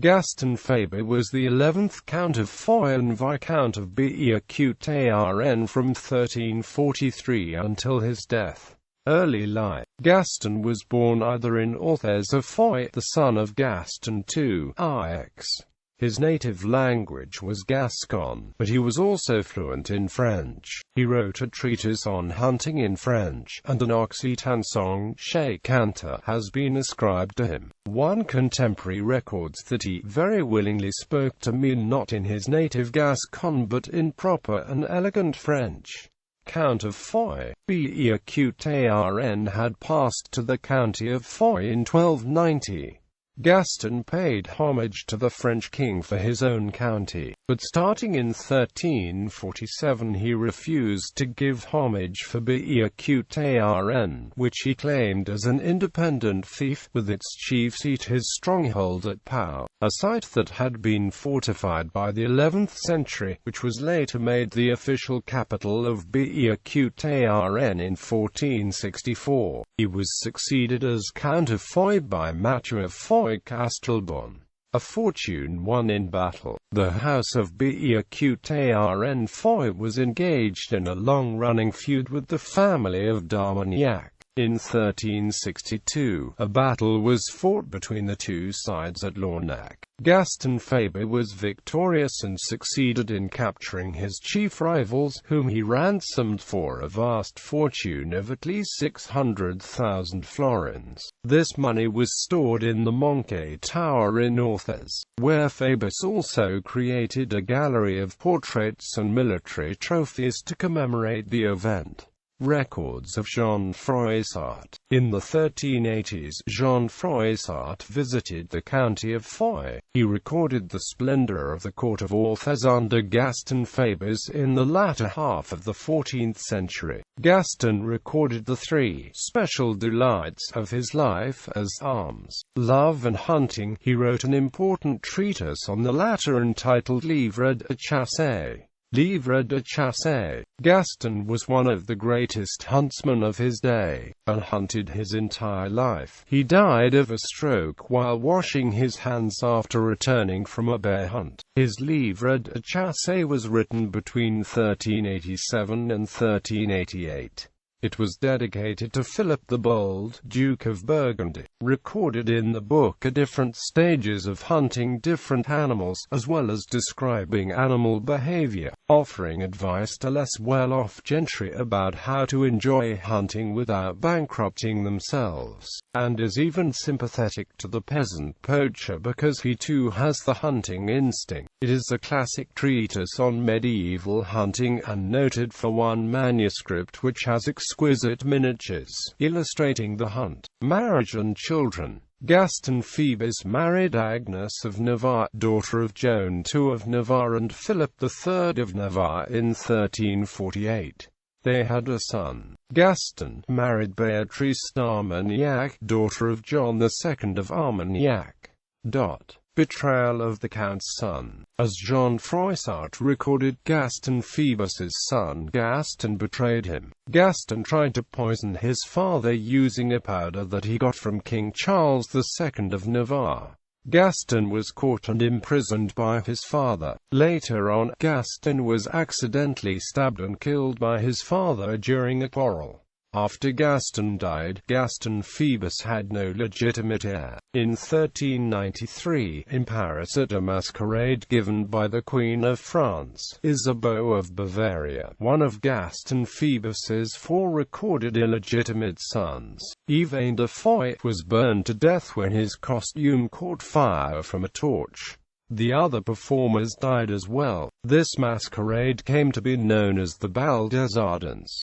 Gaston Fébus was the 11th Count of Foix and Viscount of Béarn from 1343 until his death. Early life. Gaston was born either in Foix or Foix, the son of Gaston II. His native language was Gascon, but he was also fluent in French. He wrote a treatise on hunting in French, and an Occitan song, Chez Canter, has been ascribed to him. One contemporary records that he very willingly spoke to me not in his native Gascon but in proper and elegant French. Count of Foix, Béarn had passed to the county of Foix in 1290. Gaston paid homage to the French king for his own county, but starting in 1347 he refused to give homage for Béarn, which he claimed as an independent fief, with its chief seat his stronghold at Pau, a site that had been fortified by the 11th century, which was later made the official capital of Béarn in 1464. He was succeeded as Count of Foix by Mathieu of Foix Castelbon, a fortune won in battle. The house of Béarn Foix was engaged in a long-running feud with the family of d'Armagnac. In 1362, a battle was fought between the two sides at Lornac. Gaston Fébus was victorious and succeeded in capturing his chief rivals, whom he ransomed for a vast fortune of at least 600,000 florins. This money was stored in the Montquet Tower in Foix, where Fébus also created a gallery of portraits and military trophies to commemorate the event. Records of Jean Froissart. In the 1380s, Jean Froissart visited the county of Foix. He recorded the splendor of the court of Foix under Gaston Fébus in the latter half of the 14th century. Gaston recorded the three special delights of his life as arms, love and hunting. He wrote an important treatise on the latter entitled Livre de chasse. Livre de chasse. Gaston was one of the greatest huntsmen of his day, and hunted his entire life. He died of a stroke while washing his hands after returning from a bear hunt. His Livre de chasse was written between 1387 and 1388. It was dedicated to Philip the Bold, Duke of Burgundy. Recorded in the book are different stages of hunting different animals, as well as describing animal behavior, offering advice to less well-off gentry about how to enjoy hunting without bankrupting themselves, and is even sympathetic to the peasant poacher because he too has the hunting instinct. It is a classic treatise on medieval hunting and noted for one manuscript which has exquisite miniatures illustrating the hunt. Marriage and children. Gaston Fébus married Agnes of Navarre, daughter of Joan II of Navarre and Philip III of Navarre in 1348. They had a son. Gaston married Beatrice d'Armagnac, daughter of John II of Armagnac. Betrayal of the Count's son. As Jean Froissart recorded, Gaston Fébus's son Gaston betrayed him. Gaston tried to poison his father using a powder that he got from King Charles II of Navarre. Gaston was caught and imprisoned by his father. Later on, Gaston was accidentally stabbed and killed by his father during a quarrel. After Gaston died, Gaston Fébus had no legitimate heir. In 1393, in Paris at a masquerade given by the Queen of France, Isabeau of Bavaria, one of Gaston Fébus's four recorded illegitimate sons, Yvain de Foix, was burned to death when his costume caught fire from a torch. The other performers died as well. This masquerade came to be known as the Bal des Ardents.